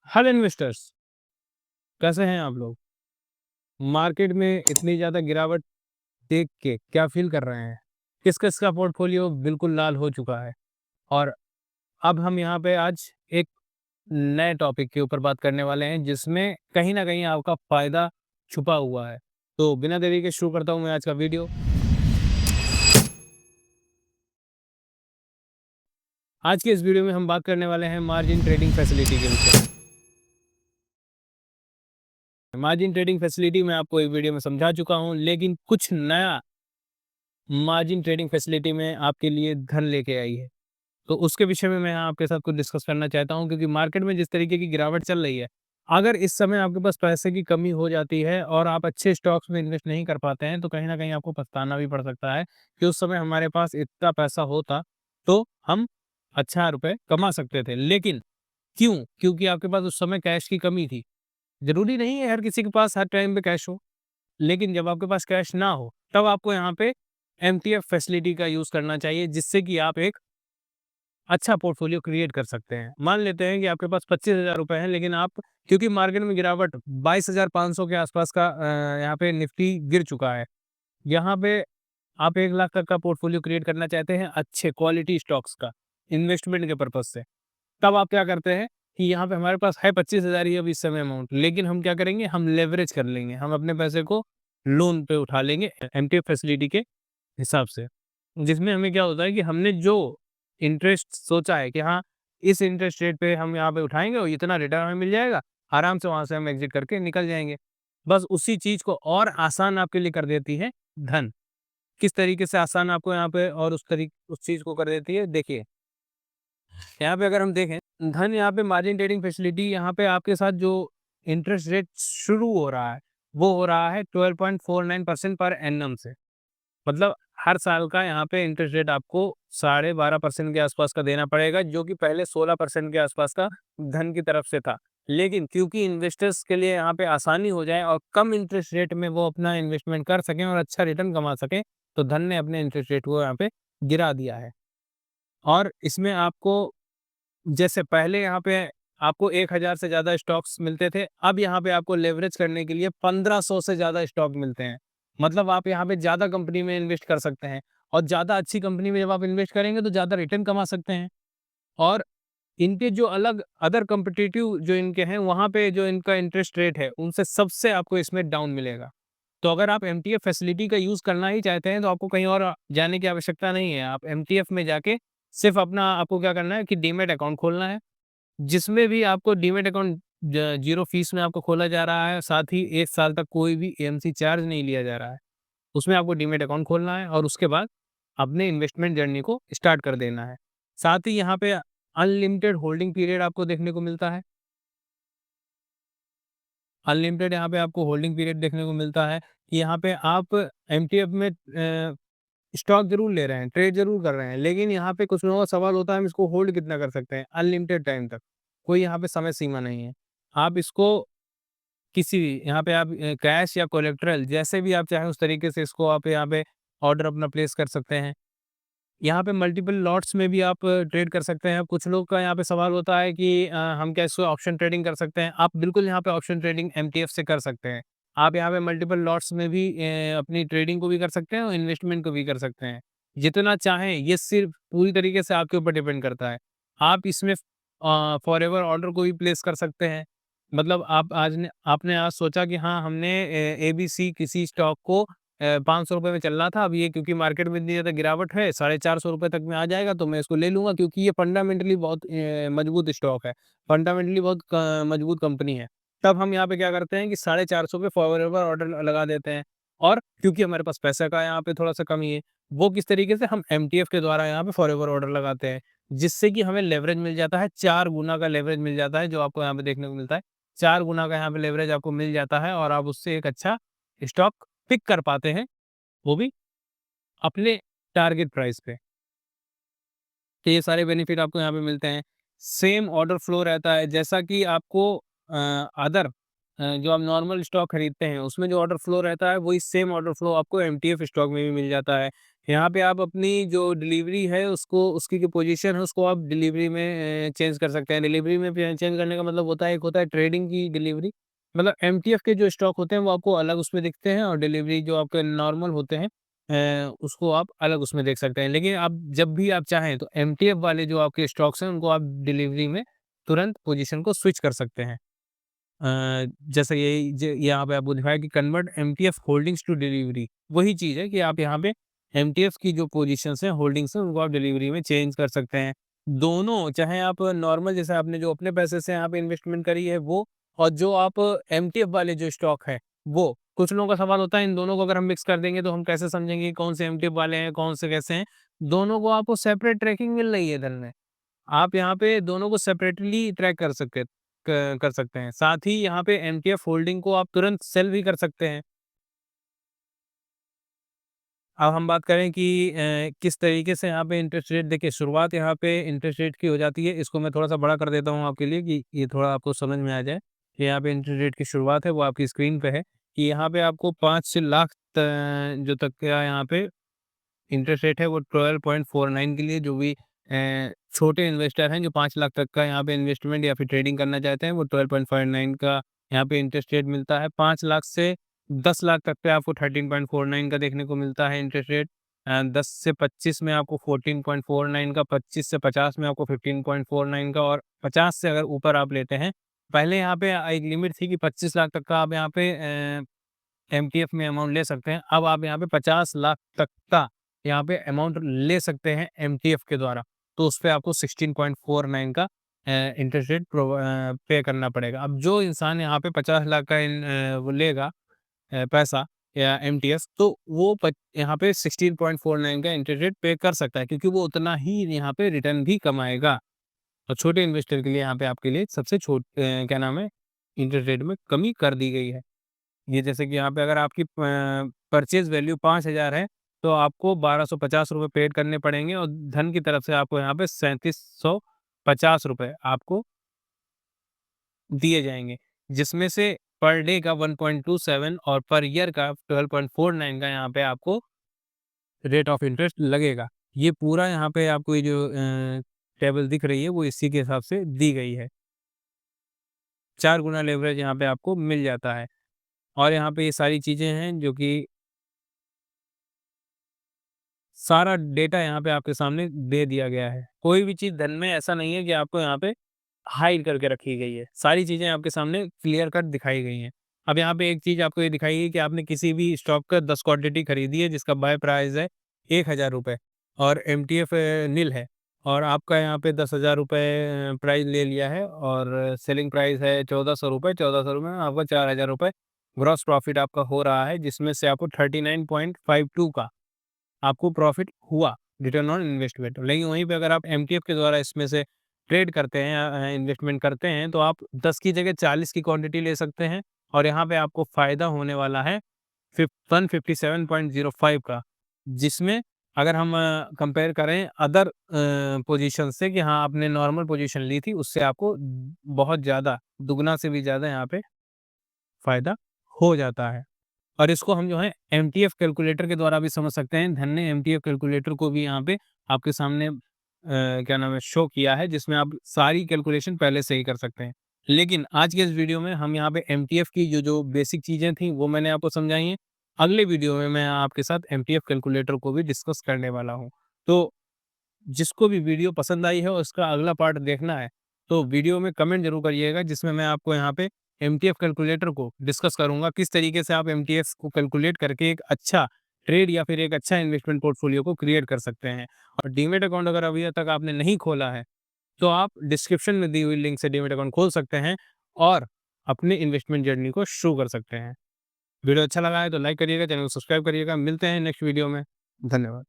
Hello investors, कैसे हैं आप लोग? मार्केट में इतनी ज़्यादा गिरावट देख के क्या फ़ील कर रहे हैं? किस-किस का पोर्टफोलियो बिल्कुल लाल हो चुका है? और अब हम यहाँ पे आज एक नए टॉपिक के ऊपर बात करने वाले हैं जिसमें कहीं न कहीं आपका फ़ायदा छुपा हुआ है। तो बिना देरी के शुरू करता हूँ मैं आज का वीडियो। आज के इस वीडियो में हम बात करने वाले हैं मार्जिन ट्रेडिंग फैसिलिटी के विषय में। मार्जिन ट्रेडिंग फैसिलिटी मैं आपको एक वीडियो में समझा चुका हूँ, लेकिन कुछ नया मार्जिन ट्रेडिंग फैसिलिटी में आपके लिए धन लेके आई है। तो उसके विषय में मैं आपके साथ कुछ डिस्कस करना चाहता हूँ, क्योंकि मार्केट में जिस तरीके की गिरावट चल रही है, अगर इस समय आपके पास पैसे की कमी हो जाती है और आप अच्छे स्टॉक्स में इन्वेस्ट नहीं कर पाते हैं, तो कहीं न कहीं आपको पछताना भी पड़ सकता है कि उस समय हमारे पास इतना पैसा होता, तो हम अच्छा रुपए कमा सकते थे। लेकिन क्यों? क्योंकि आपके पास उस समय कैश की कमी थी। ज़रूरी नहीं है हर किसी के पास हर टाइम पे कैश हो, लेकिन जब आपके पास कैश ना हो, तब आपको यहाँ पे एमटीएफ फैसिलिटी का यूज़ करना चाहिए, जिससे कि आप एक अच्छा पोर्टफोलियो क्रिएट कर सकते हैं। मान लेते हैं कि आपके पास 25,000 रुपए हैं, लेकिन आप क्योंकि मार्केट में गिरावट 22,500 के आसपास का यहाँ पे निफ्टी गिर चुका है। यहाँ पे आप 1 लाख तक का पोर्टफोलियो क्रिएट करना चाहते हैं अच्छे क्वालिटी स्टॉक्स का, इन्वेस्टमेंट के पर्पज़ से। तब आप क्या करते हैं कि यहाँ पे हमारे पास है 25,000 ही अभी इस समय अमाउंट, लेकिन हम क्या करेंगे, हम लेवरेज कर लेंगे। हम अपने पैसे को लोन पे उठा लेंगे एमटीएफ फैसिलिटी के हिसाब से। जिसमें हमें क्या होता है कि हमने जो इंटरेस्ट सोचा है कि हाँ, इस इंटरेस्ट रेट पे हम यहाँ पे उठाएँगे और इतना रिटर्न हमें मिल जाएगा, आराम से वहाँ से हम एग्ज़िट करके निकल जाएँगे। बस उसी चीज़ को और आसान आपके लिए कर देती है धन। किस तरीके से आसान आपको यहाँ पे और उस चीज़ को कर देती है, देखिए, यहाँ पे अगर हम देखें, धन यहाँ पे मार्जिन ट्रेडिंग फैसिलिटी यहाँ पे आपके साथ जो इंटरेस्ट रेट शुरू हो रहा है, वो हो रहा है 12.49% पर एannum से। मतलब हर साल का यहाँ पे इंटरेस्ट रेट आपको 12.5% के आसपास का देना पड़ेगा, जो कि पहले 16% के आसपास का धन की तरफ से था। लेकिन क्योंकि इन्वेस्टर्स के लिए यहाँ पे आसानी हो जाए और कम इंटरेस्ट रेट में वो अपना इन्वेस्टमेंट कर सकें और अच्छा रिटर्न कमा सकें, तो धन ने अपने इंटरेस्ट रेट को यहाँ पे गिरा दिया है। और इसमें आपको, जैसे पहले यहाँ पे आपको 1000 से ज़्यादा स्टॉक्स मिलते थे, अब यहाँ पे आपको लेवरेज करने के लिए 1500 से ज़्यादा स्टॉक मिलते हैं। मतलब आप यहाँ पे ज़्यादा कंपनी में इन्वेस्ट कर सकते हैं और ज़्यादा अच्छी कंपनी में जब आप इन्वेस्ट करेंगे तो ज़्यादा रिटर्न कमा सकते हैं। और इनके जो अलग अदर कॉम्पिटिटिव जो इनके हैं, वहाँ पे जो इनका इंटरेस्ट रेट है, उनसे सबसे आपको इसमें डाउन मिलेगा। तो अगर आप एमटीएफ फैसिलिटी का यूज़ करना ही चाहते हैं, तो आपको कहीं और जाने की आवश्यकता नहीं है। आप एमटीएफ में जाके सिर्फ़ अपना आपको क्या करना है कि डीमैट अकाउंट खोलना है, जिसमें भी आपको डीमैट अकाउंट ज ज़ीरो फ़ीस में आपको खोला जा रहा है, साथ ही 1 साल तक कोई भी एएमसी चार्ज नहीं लिया जा रहा है। उसमें आपको डीमैट अकाउंट खोलना है और उसके बाद अपने इन्वेस्टमेंट जर्नी को स्टार्ट कर देना है। साथ ही यहाँ पे अनलिमिटेड होल्डिंग पीरियड आपको देखने को मिलता है। अनलिमिटेड यहाँ पे आपको होल्डिंग पीरियड देखने को मिलता है कि यहाँ पे आप एमटीएफ में स्टॉक ज़रूर ले रहे हैं, ट्रेड ज़रूर कर रहे हैं, लेकिन यहाँ पे कुछ लोगों का सवाल होता है, हम इसको होल्ड कितना कर सकते हैं? अनलिमिटेड टाइम तक। कोई यहाँ पे समय सीमा नहीं है। आप इसको किसी भी यहाँ पे आप कैश या कोलेटरल जैसे भी आप चाहें उस तरीके से इसको आप यहाँ पे ऑर्डर अपना प्लेस कर सकते हैं। यहाँ पे मल्टीपल लॉट्स में भी आप ट्रेड कर सकते हैं। कुछ लोग का यहाँ पे सवाल होता है कि हम क्या इसको ऑप्शन ट्रेडिंग कर सकते हैं? आप बिल्कुल यहाँ पे ऑप्शन ट्रेडिंग एमटीएफ से कर सकते हैं। आप यहाँ पे मल्टीपल लॉट्स में भी अपनी ट्रेडिंग को भी कर सकते हैं और इन्वेस्टमेंट को भी कर सकते हैं। जितना चाहें, ये सिर्फ़ पूरी तरीके से आपके ऊपर डिपेंड करता है। आप इसमें फॉरएवर ऑर्डर को भी प्लेस कर सकते हैं। मतलब आपने आज सोचा कि हाँ, हमने एबीसी किसी स्टॉक को ₹500 में चल रहा था, अब ये क्योंकि मार्केट में इतनी ज़्यादा गिरावट है, ₹450 तक में आ जाएगा, तो मैं इसको ले लूँगा, क्योंकि ये फंडामेंटली बहुत मजबूत स्टॉक है, फंडामेंटली बहुत क मजबूत कंपनी है। तब हम यहाँ पे क्या करते हैं कि 450 पे फॉरएवर ऑर्डर लगा देते हैं। और क्योंकि हमारे पास पैसे का यहाँ पे थोड़ा-सा कमी है, वो किस तरीके से हम एमटीएफ के द्वारा यहाँ पे फॉरएवर ऑर्डर लगाते हैं, जिससे कि हमें लेवरेज मिल जाता है, 4 गुना का लेवरेज मिल जाता है, जो आपको यहाँ पे देखने को मिलता है। 4 गुना का यहाँ पे लेवरेज आपको मिल जाता है और आप उससे एक अच्छा स्टॉक पिक कर पाते हैं, वो भी अपने टारगेट प्राइस पे। तो ये सारे बेनिफिट आपको यहाँ पे मिलते हैं। सेम ऑर्डर फ्लो रहता है, जैसा कि आपको अदर जो आप नॉर्मल स्टॉक खरीदते हैं, उसमें जो ऑर्डर फ्लो रहता है, वही सेम ऑर्डर फ्लो आपको एमटीएफ स्टॉक में भी मिल जाता है। यहाँ पे आप अपनी जो डिलीवरी है उसको, उसकी जो पोजीशन है उसको आप डिलीवरी में चेंज कर सकते हैं। डिलीवरी में चेंज करने का मतलब होता है, एक होता है ट्रेडिंग की डिलीवरी, मतलब एमटीएफ के जो स्टॉक होते हैं वो आपको अलग उसमें दिखते हैं, और डिलीवरी जो आपके नॉर्मल होते हैं उसको आप अलग उसमें देख सकते हैं। लेकिन आप जब भी आप चाहें तो एमटीएफ वाले जो आपके स्टॉक्स हैं उनको आप डिलीवरी में तुरंत पोजीशन को स्विच कर सकते हैं। जैसे यही यहाँ पे आपको दिखाया कि convert MTF holdings to delivery, वही चीज़ है कि आप यहाँ पे एमटीएफ की जो पोजीशंस हैं, होल्डिंग्स हैं, उनको आप डिलीवरी में चेंज कर सकते हैं। दोनों, चाहे आप नॉर्मल जैसे आपने जो अपने पैसे से यहाँ पे इन्वेस्टमेंट करी है वो, और जो आप एमटीएफ वाले जो स्टॉक है वो, कुछ लोगों का सवाल होता है इन दोनों को अगर हम मिक्स कर देंगे तो हम कैसे समझेंगे कि कौन से एमटीएफ वाले हैं, कौन से कैसे हैं? दोनों को आपको सेपरेट ट्रैकिंग मिल रही है इधर में। आप यहाँ पे दोनों को सेपरेटली ट्रैक कर सकते हैं। साथ ही यहाँ पे एमटीएफ होल्डिंग को आप तुरंत सेल भी कर सकते हैं। अब हम बात करें कि किस तरीके से यहाँ पे इंटरेस्ट रेट, देखिए शुरुआत यहाँ पे इंटरेस्ट रेट की हो जाती है। इसको मैं थोड़ा-सा बड़ा कर देता हूँ आपके लिए कि ये थोड़ा आपको समझ में आ जाए। कि यहाँ पे इंटरेस्ट रेट की शुरुआत है वो आपकी स्क्रीन पे है, कि यहाँ पे आपको 5 से लाख जो तक का यहाँ पे इंटरेस्ट रेट है वो 12.49 के लिए, जो भी छोटे इन्वेस्टर हैं जो 5 लाख तक का यहाँ पे इन्वेस्टमेंट या फिर ट्रेडिंग करना चाहते हैं, वो 12.49 का यहाँ पे इंटरेस्ट रेट मिलता है। 5 लाख से 10 लाख तक पे आपको 13.49 का देखने को मिलता है इंटरेस्ट रेट। 10 से 25 में आपको 14.49 का, 25 से 50 में आपको 15.49 का, और 50 से अगर ऊपर आप लेते हैं, पहले यहाँ पे एक लिमिट थी कि 25 लाख तक का आप यहाँ पे एमटीएफ में अमाउंट ले सकते हैं। अब आप यहाँ पे 50 लाख तक का यहाँ पे अमाउंट ले सकते हैं एमटीएफ के द्वारा। तो उसपे आपको 16.49 का इंटरेस्ट रेट पे करना पड़ेगा। अब जो इंसान यहाँ पे 50 लाख का वो लेगा पैसा या एमटीएफ, तो वो यहाँ पे 16.49 का इंटरेस्ट रेट पे कर सकता है, क्योंकि वो उतना ही यहाँ पे रिटर्न भी कमाएगा। और छोटे इन्वेस्टर के लिए यहाँ पे आपके लिए सबसे क्या नाम है, इंटरेस्ट रेट में कमी कर दी गई है। ये जैसे कि यहाँ पे अगर आपकी परचेज़ वैल्यू 5,000 है, तो आपको ₹1250 पेड करने पड़ेंगे, और धन की तरफ से आपको यहाँ पे ₹3750 आपको दिए जाएँगे। जिसमें से पर डे का 1.27 और पर ईयर का 12.49 का यहाँ पे आपको रेट ऑफ इंटरेस्ट लगेगा। ये पूरा यहाँ पे आपको ये जो टेबल दिख रही है वो इसी के हिसाब से दी गई है। 4 गुना लेवरेज यहाँ पे आपको मिल जाता है, और यहाँ पे ये सारी चीज़ें हैं जो कि सारा डेटा यहाँ पे आपके सामने दे दिया गया है। कोई भी चीज़ धन में ऐसा नहीं है कि आपको यहाँ पे हाइड करके रखी गई है। सारी चीज़ें आपके सामने क्लियर कट दिखाई गई हैं। अब यहाँ पे एक चीज़ आपको ये दिखाई गई कि आपने किसी भी स्टॉक का 10 क्वांटिटी खरीदी है जिसका बाय प्राइस है ₹1000 और एमटीएफ निल है, और आपका यहाँ पे ₹10,000 प्राइस ले लिया है, और सेलिंग प्राइस है ₹1400, ₹1400 में आपका ₹4000 ग्रॉस प्रॉफिट आपका हो रहा है, जिसमें से आपको 39.52 का आपको प्रॉफ़िट हुआ, रिटर्न ऑन इन्वेस्टमेंट। लेकिन वहीं पे अगर आप एमटीएफ के द्वारा इसमें से ट्रेड करते हैं, इन्वेस्टमेंट करते हैं, तो आप 10 की जगह 40 की क्वांटिटी ले सकते हैं, और यहाँ पे आपको फ़ायदा होने वाला है 157.05 का। जिसमें अगर हम कंपेयर करें अदर पोज़ीशन से, कि हाँ, आपने नॉर्मल पोज़ीशन ली थी, उससे आपको बहुत ज़्यादा, दुगना से भी ज़्यादा यहाँ पे फ़ायदा हो जाता है। और इसको हम जो है एमटीएफ कैलकुलेटर के द्वारा भी समझ सकते हैं। धन ने एमटीएफ कैलकुलेटर को भी यहाँ पे आपके सामने क्या नाम है, शो किया है, जिसमें आप सारी कैलकुलेशन पहले से ही कर सकते हैं। लेकिन आज के इस वीडियो में हम यहाँ पे एमटीएफ की जो बेसिक चीज़ें थी वो मैंने आपको समझाई हैं। अगले वीडियो में मैं आपके साथ एमटीएफ कैलकुलेटर को भी डिस्कस करने वाला हूँ। तो जिसको भी वीडियो पसंद आई है और उसका अगला पार्ट देखना है, तो वीडियो में कमेंट ज़रूर करिएगा, जिसमें मैं आपको यहाँ पे एमटीएफ कैलकुलेटर को डिस्कस करूँगा, किस तरीके से आप एमटीएफ को कैलकुलेट करके एक अच्छा ट्रेड या फिर एक अच्छा इन्वेस्टमेंट पोर्टफोलियो को क्रिएट कर सकते हैं। और डीमैट अकाउंट अगर अभी तक आपने नहीं खोला है, तो आप डिस्क्रिप्शन में दी हुई लिंक से डीमैट अकाउंट खोल सकते हैं, और अपने इन्वेस्टमेंट जर्नी को शुरू कर सकते हैं। वीडियो अच्छा लगा है तो लाइक करिएगा, चैनल को सब्सक्राइब करिएगा। मिलते हैं नेक्स्ट वीडियो में। धन्यवाद।